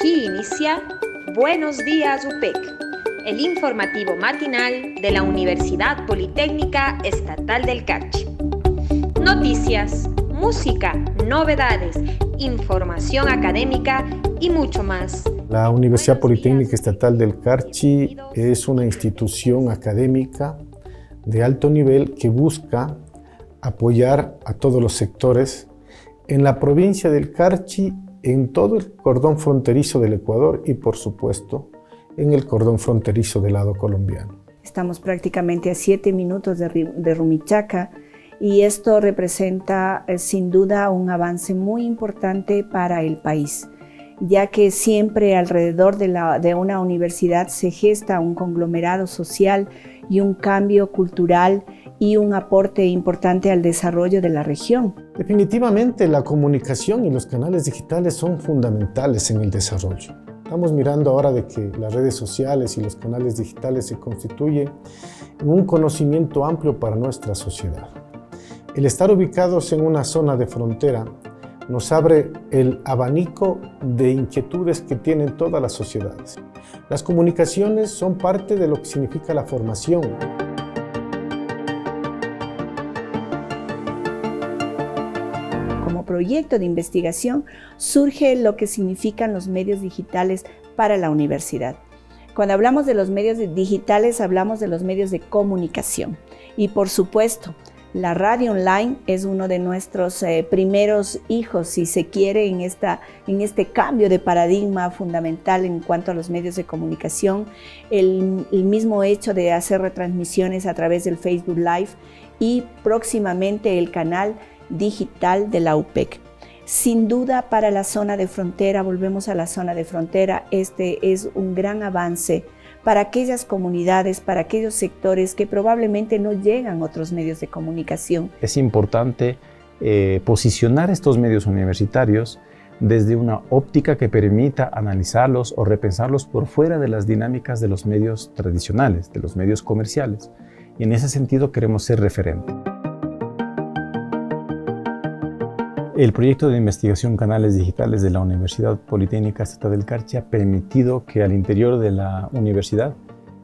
Aquí inicia Buenos Días UPEC, el informativo matinal de la Universidad Politécnica Estatal del Carchi. Noticias, música, novedades, información académica y mucho más. La Universidad Politécnica Estatal del Carchi es una institución académica de alto nivel que busca apoyar a todos los sectores en la provincia del Carchi, en todo el cordón fronterizo del Ecuador y, por supuesto, en el cordón fronterizo del lado colombiano. Estamos prácticamente a 7 minutos de Rumichaca y esto representa sin duda un avance muy importante para el país, ya que siempre alrededor de una universidad se gesta un conglomerado social y un cambio cultural y un aporte importante al desarrollo de la región. Definitivamente la comunicación y los canales digitales son fundamentales en el desarrollo. Estamos mirando ahora de que las redes sociales y los canales digitales se constituyen en un conocimiento amplio para nuestra sociedad. El estar ubicados en una zona de frontera nos abre el abanico de inquietudes que tienen todas las sociedades. Las comunicaciones son parte de lo que significa la formación. Como proyecto de investigación surge lo que significan los medios digitales para la universidad. Cuando hablamos de los medios digitales, hablamos de los medios de comunicación. Y por supuesto, la radio online es uno de nuestros primeros hijos, si se quiere, en este cambio de paradigma fundamental en cuanto a los medios de comunicación. El mismo hecho de hacer retransmisiones a través del Facebook Live y próximamente el canal digital de la UPEC. Sin duda para la zona de frontera, volvemos a la zona de frontera, este es un gran avance para aquellas comunidades, para aquellos sectores que probablemente no llegan a otros medios de comunicación. Es importante posicionar estos medios universitarios desde una óptica que permita analizarlos o repensarlos por fuera de las dinámicas de los medios tradicionales, de los medios comerciales. Y en ese sentido queremos ser referente. El proyecto de investigación Canales Digitales de la Universidad Politécnica Estatal del Carchi ha permitido que al interior de la universidad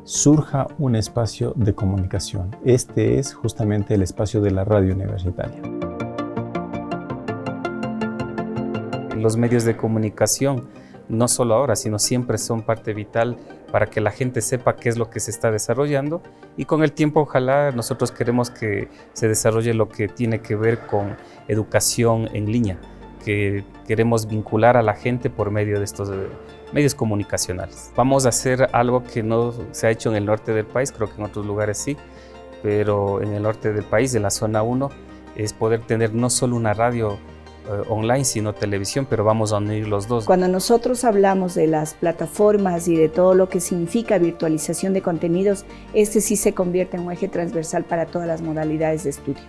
surja un espacio de comunicación. Este es justamente el espacio de la radio universitaria. Los medios de comunicación, no solo ahora, sino siempre son parte vital para que la gente sepa qué es lo que se está desarrollando, y con el tiempo ojalá nosotros queremos que se desarrolle lo que tiene que ver con educación en línea, que queremos vincular a la gente por medio de estos medios comunicacionales. Vamos a hacer algo que no se ha hecho en el norte del país, creo que en otros lugares sí, pero en el norte del país, en la zona 1, es poder tener no solo una radio online, sino televisión, pero vamos a unir los dos. Cuando nosotros hablamos de las plataformas y de todo lo que significa virtualización de contenidos, este sí se convierte en un eje transversal para todas las modalidades de estudio.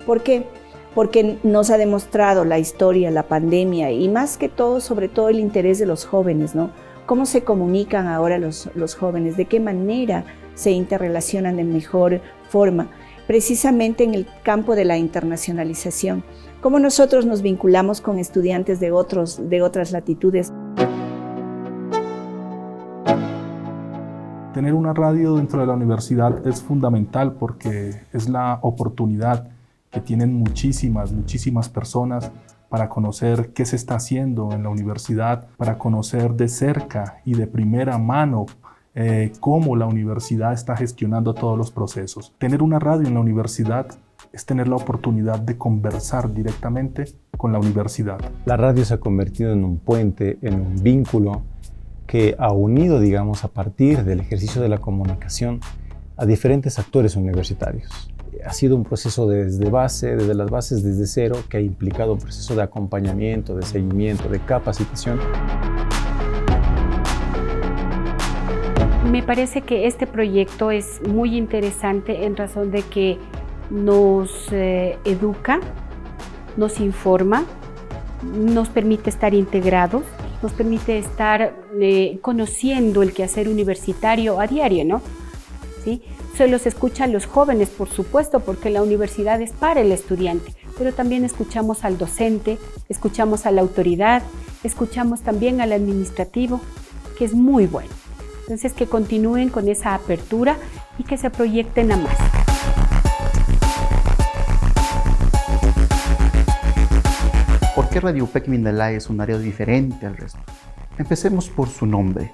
¿Por qué? Porque nos ha demostrado la historia, la pandemia y más que todo, sobre todo el interés de los jóvenes, ¿no? ¿Cómo se comunican ahora los jóvenes? ¿De qué manera se interrelacionan de mejor forma? Precisamente en el campo de la internacionalización. ¿Cómo nosotros nos vinculamos con estudiantes de otras latitudes? Tener una radio dentro de la universidad es fundamental porque es la oportunidad que tienen muchísimas personas para conocer qué se está haciendo en la universidad, para conocer de cerca y de primera mano cómo la universidad está gestionando todos los procesos. Tener una radio en la universidad es tener la oportunidad de conversar directamente con la universidad. La radio se ha convertido en un puente, en un vínculo que ha unido, digamos, a partir del ejercicio de la comunicación a diferentes actores universitarios. Ha sido un proceso desde las bases, desde cero, que ha implicado un proceso de acompañamiento, de seguimiento, de capacitación. Me parece que este proyecto es muy interesante en razón de que nos educa, nos informa, nos permite estar integrados, nos permite estar conociendo el quehacer universitario a diario, ¿no? ¿Sí? Se los escuchan los jóvenes, por supuesto, porque la universidad es para el estudiante, pero también escuchamos al docente, escuchamos a la autoridad escuchamos también al administrativo, que es muy bueno. Entonces, que continúen con esa apertura y que se proyecten a más. ¿Por qué Radio UPEC Mindalae es un área diferente al resto? Empecemos por su nombre.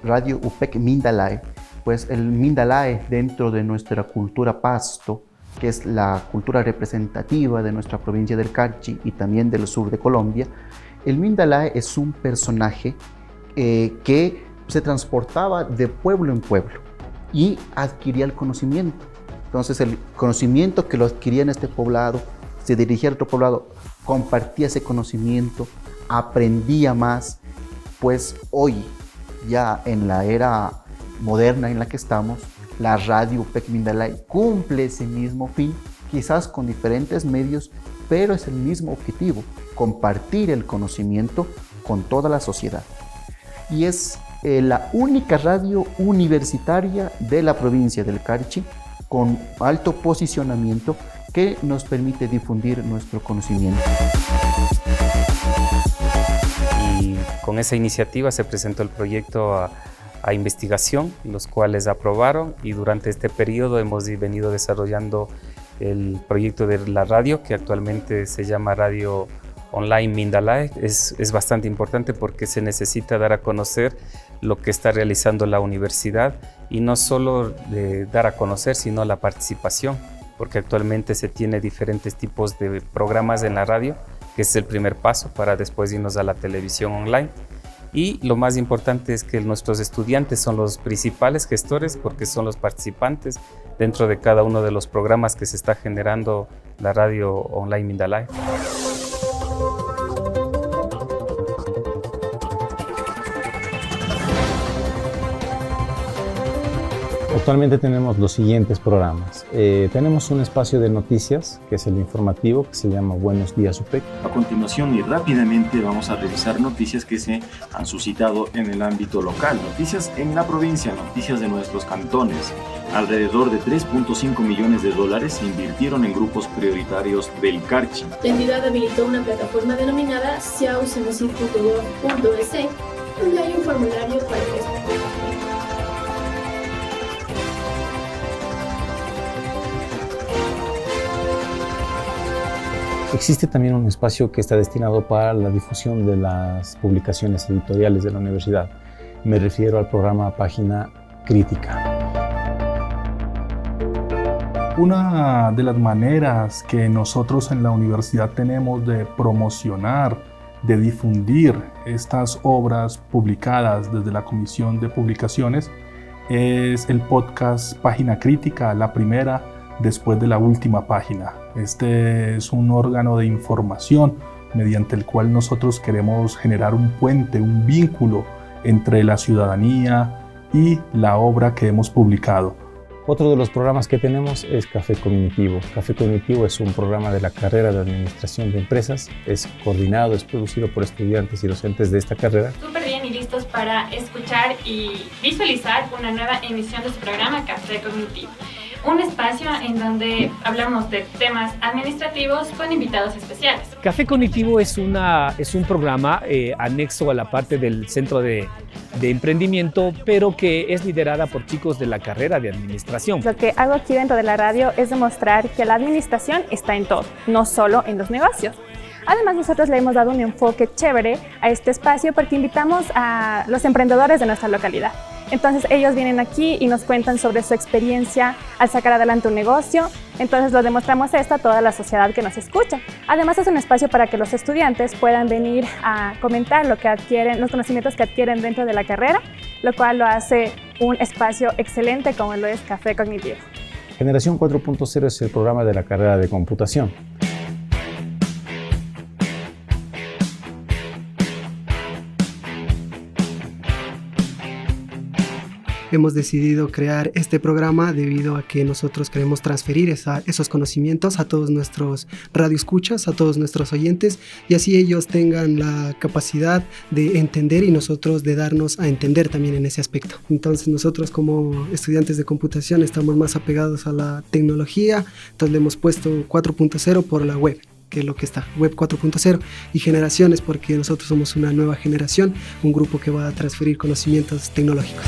Radio UPEC Mindalae, pues el Mindalae dentro de nuestra cultura pasto, que es la cultura representativa de nuestra provincia del Carchi y también del sur de Colombia, el Mindalae es un personaje que se transportaba de pueblo en pueblo y adquiría el conocimiento. Entonces el conocimiento que lo adquiría en este poblado, se dirigía a otro poblado, compartía ese conocimiento, aprendía más. Pues hoy, ya en la era moderna en la que estamos, la Radio UPEC Mindalae cumple ese mismo fin, quizás con diferentes medios, pero es el mismo objetivo: compartir el conocimiento con toda la sociedad. Y es la única radio universitaria de la provincia del Carchi con alto posicionamiento que nos permite difundir nuestro conocimiento. Y con esa iniciativa se presentó el proyecto a investigación, los cuales aprobaron, y durante este periodo hemos venido desarrollando el proyecto de la radio, que actualmente se llama Radio Online Mindalae. Es bastante importante porque se necesita dar a conocer lo que está realizando la universidad, y no solo dar a conocer, sino la participación, porque actualmente se tiene diferentes tipos de programas en la radio, que es el primer paso para después irnos a la televisión online. Y lo más importante es que nuestros estudiantes son los principales gestores, porque son los participantes dentro de cada uno de los programas que se está generando la radio online Mindalae. Actualmente tenemos los siguientes programas. Tenemos un espacio de noticias, que es el informativo, que se llama Buenos Días UPEC. A continuación y rápidamente vamos a revisar noticias que se han suscitado en el ámbito local. Noticias en la provincia, noticias de nuestros cantones. Alrededor de 3.5 millones de dólares se invirtieron en grupos prioritarios del Carchi. La entidad habilitó una plataforma denominada ciausemesif.gov.es, donde hay un formulario para responder. Existe también un espacio que está destinado para la difusión de las publicaciones editoriales de la universidad. Me refiero al programa Página Crítica. Una de las maneras que nosotros en la universidad tenemos de promocionar, de difundir estas obras publicadas desde la Comisión de Publicaciones es el podcast Página Crítica, la primera después de la última página. Este es un órgano de información mediante el cual nosotros queremos generar un puente, un vínculo entre la ciudadanía y la obra que hemos publicado. Otro de los programas que tenemos es Café Cognitivo. Café Cognitivo es un programa de la carrera de Administración de Empresas. Es coordinado, es producido por estudiantes y docentes de esta carrera. Súper bien y listos para escuchar y visualizar una nueva emisión de su programa Café Cognitivo. Un espacio en donde hablamos de temas administrativos con invitados especiales. Café Cognitivo es un programa anexo a la parte del Centro de Emprendimiento, pero que es liderada por chicos de la carrera de Administración. Lo que hago aquí dentro de la radio es demostrar que la administración está en todo, no solo en los negocios. Además, nosotros le hemos dado un enfoque chévere a este espacio porque invitamos a los emprendedores de nuestra localidad. Entonces ellos vienen aquí y nos cuentan sobre su experiencia al sacar adelante un negocio. Entonces lo demostramos a toda la sociedad que nos escucha. Además es un espacio para que los estudiantes puedan venir a comentar lo que adquieren, los conocimientos que adquieren dentro de la carrera, lo cual lo hace un espacio excelente como lo es Café Cognitivo. Generación 4.0 es el programa de la carrera de computación. Hemos decidido crear este programa debido a que nosotros queremos transferir esos conocimientos a todos nuestros radioescuchas, a todos nuestros oyentes, y así ellos tengan la capacidad de entender y nosotros de darnos a entender también en ese aspecto. Entonces nosotros como estudiantes de computación estamos más apegados a la tecnología, entonces le hemos puesto 4.0 por la web, que es lo que está, Web 4.0, y generaciones, porque nosotros somos una nueva generación, un grupo que va a transferir conocimientos tecnológicos.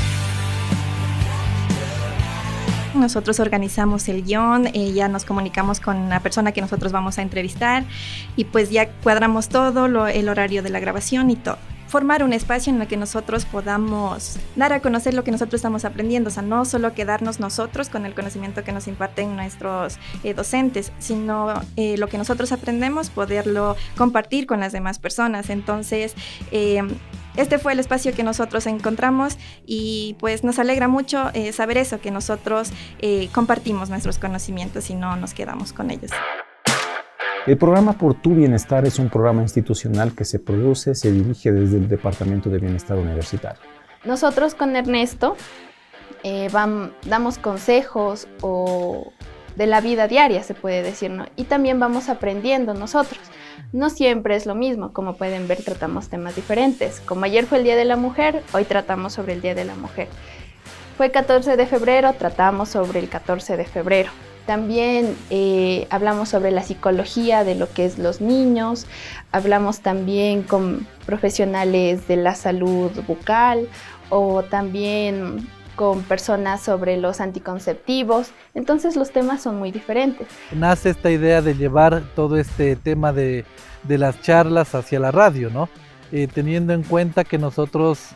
Nosotros organizamos el guión, ya nos comunicamos con la persona que nosotros vamos a entrevistar y pues ya cuadramos todo, el horario de la grabación y todo. Formar un espacio en el que nosotros podamos dar a conocer lo que nosotros estamos aprendiendo, o sea, no solo quedarnos nosotros con el conocimiento que nos imparten nuestros docentes, sino lo que nosotros aprendemos, poderlo compartir con las demás personas. Entonces, este fue el espacio que nosotros encontramos y pues nos alegra mucho saber eso, que nosotros compartimos nuestros conocimientos y no nos quedamos con ellos. El programa Por Tu Bienestar es un programa institucional que se dirige desde el Departamento de Bienestar Universitario. Nosotros con Ernesto damos consejos de la vida diaria, se puede decir, ¿no? Y también vamos aprendiendo nosotros. No siempre es lo mismo, como pueden ver, tratamos temas diferentes. Como ayer fue el Día de la Mujer, hoy tratamos sobre el Día de la Mujer. Fue 14 de febrero, tratamos sobre el 14 de febrero. También hablamos sobre la psicología de lo que es los niños, hablamos también con profesionales de la salud bucal o también con personas sobre los anticonceptivos. Entonces los temas son muy diferentes. Nace esta idea de llevar todo este tema de las charlas hacia la radio, ¿no? Teniendo en cuenta que nosotros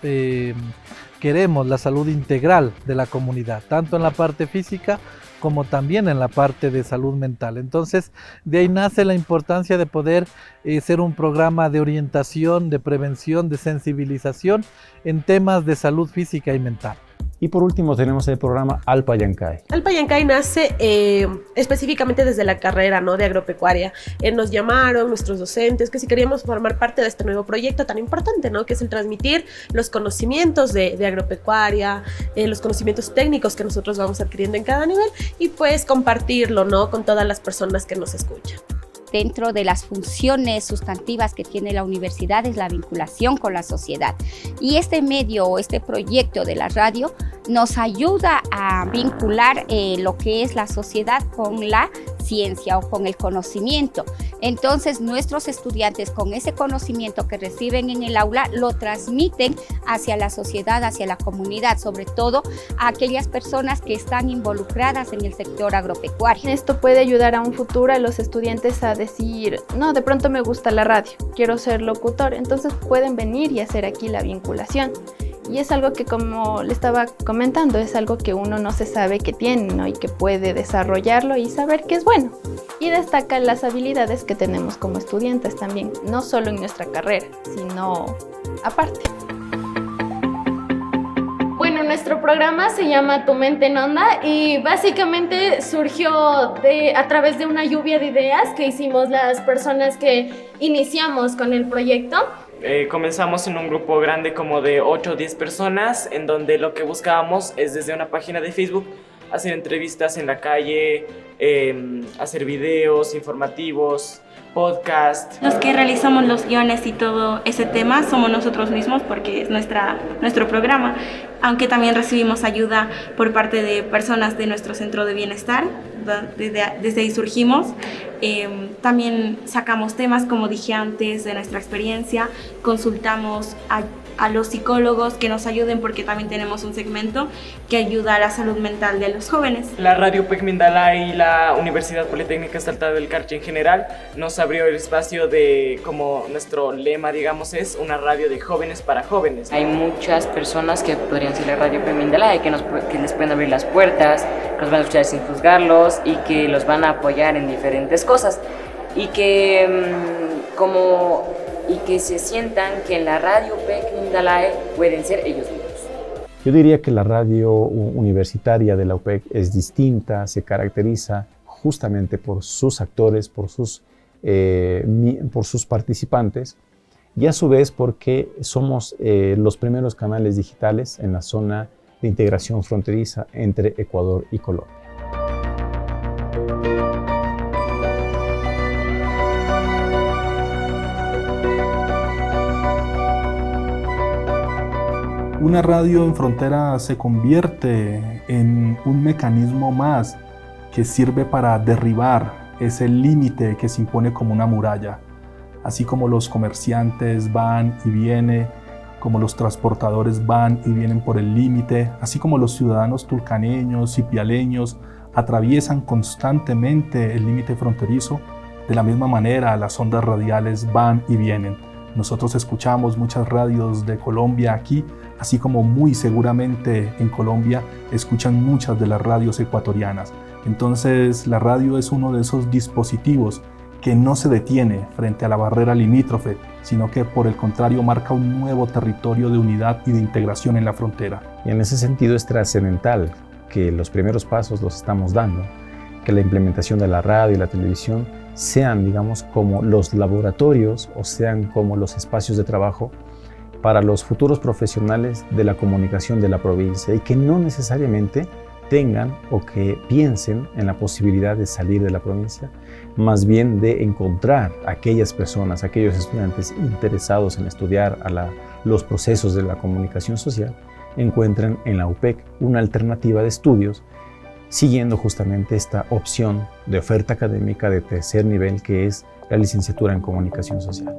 queremos la salud integral de la comunidad, tanto en la parte física como también en la parte de salud mental. Entonces, de ahí nace la importancia de poder ser un programa de orientación, de prevención, de sensibilización en temas de salud física y mental. Y por último tenemos el programa Alpa Yancay. Alpa Yancay nace específicamente desde la carrera, ¿no?, de agropecuaria. Nos llamaron nuestros docentes que si queríamos formar parte de este nuevo proyecto tan importante, ¿no?, que es el transmitir los conocimientos de agropecuaria, los conocimientos técnicos que nosotros vamos adquiriendo en cada nivel y pues compartirlo, ¿no?, con todas las personas que nos escuchan. Dentro de las funciones sustantivas que tiene la universidad es la vinculación con la sociedad. Y este medio o este proyecto de la radio nos ayuda a vincular lo que es la sociedad con la ciencia o con el conocimiento. Entonces nuestros estudiantes con ese conocimiento que reciben en el aula lo transmiten hacia la sociedad, hacia la comunidad, sobre todo a aquellas personas que están involucradas en el sector agropecuario. Esto puede ayudar a un futuro a los estudiantes a decir, no, de pronto me gusta la radio, quiero ser locutor, entonces pueden venir y hacer aquí la vinculación. Y es algo que, como le estaba comentando, es algo que uno no se sabe que tiene, ¿no?, y que puede desarrollarlo y saber que es bueno. Y destaca las habilidades que tenemos como estudiantes también, no solo en nuestra carrera, sino aparte. Bueno, nuestro programa se llama Tu Mente en Onda y básicamente surgió a través de una lluvia de ideas que hicimos las personas que iniciamos con el proyecto. Comenzamos en un grupo grande como de 8 o 10 personas, en donde lo que buscábamos es desde una página de Facebook hacer entrevistas en la calle, hacer videos informativos, podcast. Los que realizamos los guiones y todo ese tema somos nosotros mismos porque es nuestro programa, aunque también recibimos ayuda por parte de personas de nuestro centro de bienestar, desde ahí surgimos. También sacamos temas, como dije antes, de nuestra experiencia, consultamos a los psicólogos que nos ayuden porque también tenemos un segmento que ayuda a la salud mental de los jóvenes. La Radio UPEC Mindalay y la Universidad Politécnica Estatal del Carchi en general nos abrió el espacio de, como nuestro lema, digamos, es una radio de jóvenes para jóvenes. Hay muchas personas que podrían ser la Radio UPEC Mindalay, que les pueden abrir las puertas, que los van a escuchar sin juzgarlos y que los van a apoyar en diferentes cosas y que se sientan que en la Radio UPEC Mindalay pueden ser ellos mismos. Yo diría que la radio universitaria de la UPEC es distinta, se caracteriza justamente por sus actores, por sus participantes y a su vez porque somos los primeros canales digitales en la zona de integración fronteriza entre Ecuador y Colombia. Una radio en frontera se convierte en un mecanismo más que sirve para derribar es el límite que se impone como una muralla. Así como los comerciantes van y vienen, como los transportadores van y vienen por el límite, así como los ciudadanos tulcaneños y pialeños atraviesan constantemente el límite fronterizo, de la misma manera las ondas radiales van y vienen. Nosotros escuchamos muchas radios de Colombia aquí, así como muy seguramente en Colombia escuchan muchas de las radios ecuatorianas. Entonces la radio es uno de esos dispositivos que no se detiene frente a la barrera limítrofe, sino que por el contrario marca un nuevo territorio de unidad y de integración en la frontera. Y en ese sentido es trascendental que los primeros pasos los estamos dando, que la implementación de la radio y la televisión sean, digamos, como los laboratorios o sean como los espacios de trabajo para los futuros profesionales de la comunicación de la provincia y que no necesariamente tengan o que piensen en la posibilidad de salir de la provincia, más bien de encontrar a aquellas personas, aquellos estudiantes interesados en estudiar los procesos de la comunicación social, encuentren en la UPEC una alternativa de estudios siguiendo justamente esta opción de oferta académica de tercer nivel que es la licenciatura en comunicación social.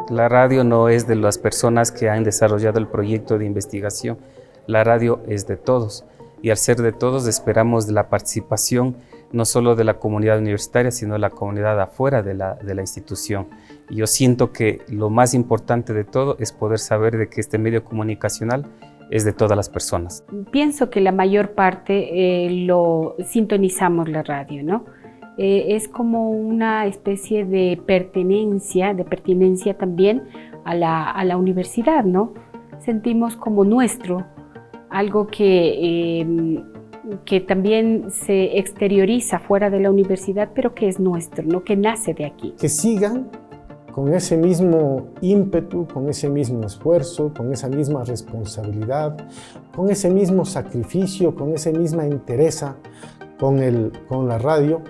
La radio no es de las personas que han desarrollado el proyecto de investigación, la radio es de todos y al ser de todos esperamos de la participación no solo de la comunidad universitaria, sino de la comunidad afuera de la institución. Y yo siento que lo más importante de todo es poder saber de que este medio comunicacional es de todas las personas. Pienso que la mayor parte lo sintonizamos la radio, ¿no? Es como una especie de pertenencia también a la universidad, ¿no? Sentimos como nuestro, algo que también se exterioriza fuera de la universidad, pero que es nuestro, ¿no? Que nace de aquí. Que sigan con ese mismo ímpetu, con ese mismo esfuerzo, con esa misma responsabilidad, con ese mismo sacrificio, con esa misma entereza con la radio,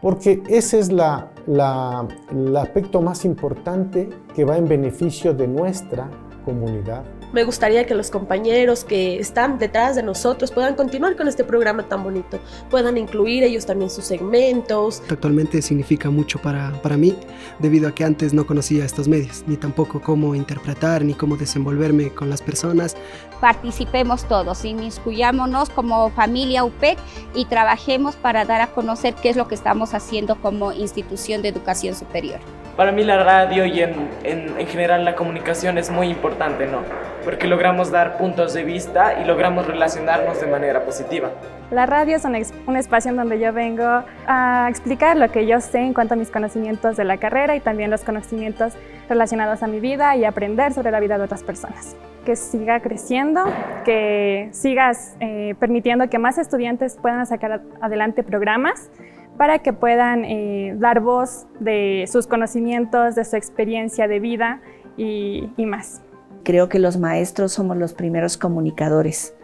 porque ese es el aspecto más importante que va en beneficio de nuestra comunidad. Me gustaría que los compañeros que están detrás de nosotros puedan continuar con este programa tan bonito, puedan incluir ellos también sus segmentos. Actualmente significa mucho para mí, debido a que antes no conocía estos medios, ni tampoco cómo interpretar, ni cómo desenvolverme con las personas. Participemos todos, inmiscuyámonos como familia UPEC y trabajemos para dar a conocer qué es lo que estamos haciendo como institución de educación superior. Para mí la radio y en general la comunicación es muy importante, ¿no? Porque logramos dar puntos de vista y logramos relacionarnos de manera positiva. La radio es un espacio en donde yo vengo a explicar lo que yo sé en cuanto a mis conocimientos de la carrera y también los conocimientos relacionados a mi vida y aprender sobre la vida de otras personas. Que siga creciendo, que sigas permitiendo que más estudiantes puedan sacar adelante programas para que puedan dar voz de sus conocimientos, de su experiencia de vida y más. Creo que los maestros somos los primeros comunicadores.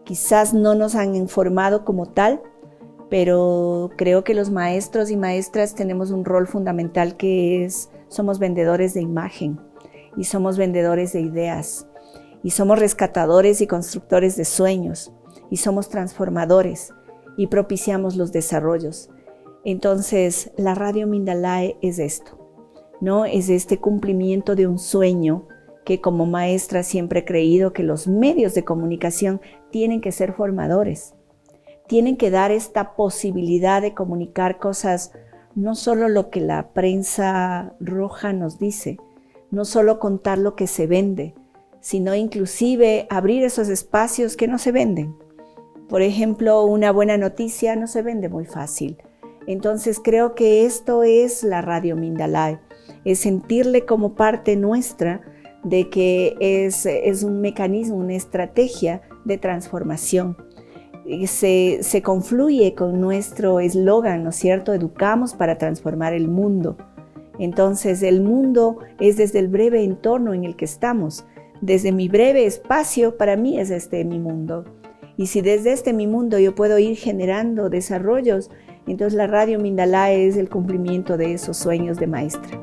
Quizás no nos han informado como tal, pero creo que los maestros y maestras tenemos un rol fundamental que es, somos vendedores de imagen y somos vendedores de ideas y somos rescatadores y constructores de sueños y somos transformadores y propiciamos los desarrollos. Entonces, la Radio Mindalae es esto, ¿no? Es este cumplimiento de un sueño que como maestra siempre he creído que los medios de comunicación tienen que ser formadores, tienen que dar esta posibilidad de comunicar cosas, no solo lo que la prensa roja nos dice, no solo contar lo que se vende, sino inclusive abrir esos espacios que no se venden. Por ejemplo, una buena noticia no se vende muy fácil. Entonces creo que esto es la Radio Mindalae, es sentirle como parte nuestra de que es un mecanismo, una estrategia de transformación. Se confluye con nuestro eslogan, ¿no es cierto? Educamos para transformar el mundo. Entonces el mundo es desde el breve entorno en el que estamos. Desde mi breve espacio, para mí es mi mundo. Y si desde mi mundo yo puedo ir generando desarrollos, entonces la Radio Mindalae es el cumplimiento de esos sueños de maestra.